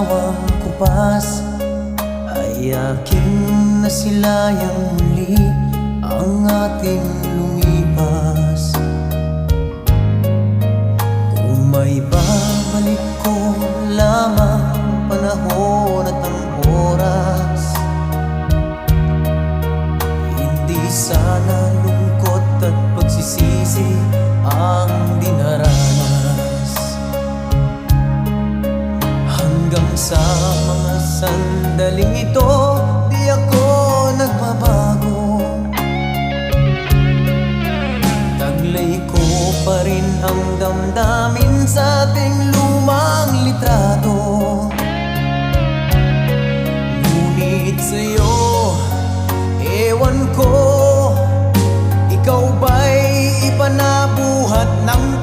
ginawang kupas ay aking nasilayang muli ang ating lumipas. Kung may babalik ko lamang panahon at ang oras, hindi sana lungkot at pagsisisi ang dinaranas. Hanggang sa mga sandaling ito, di ako nagbabago. Taglay ko pa rin ang damdamin sa ating lumang litrato. Ngunit sa'yo, ewan ko, ikaw ba'y iba na buhat ng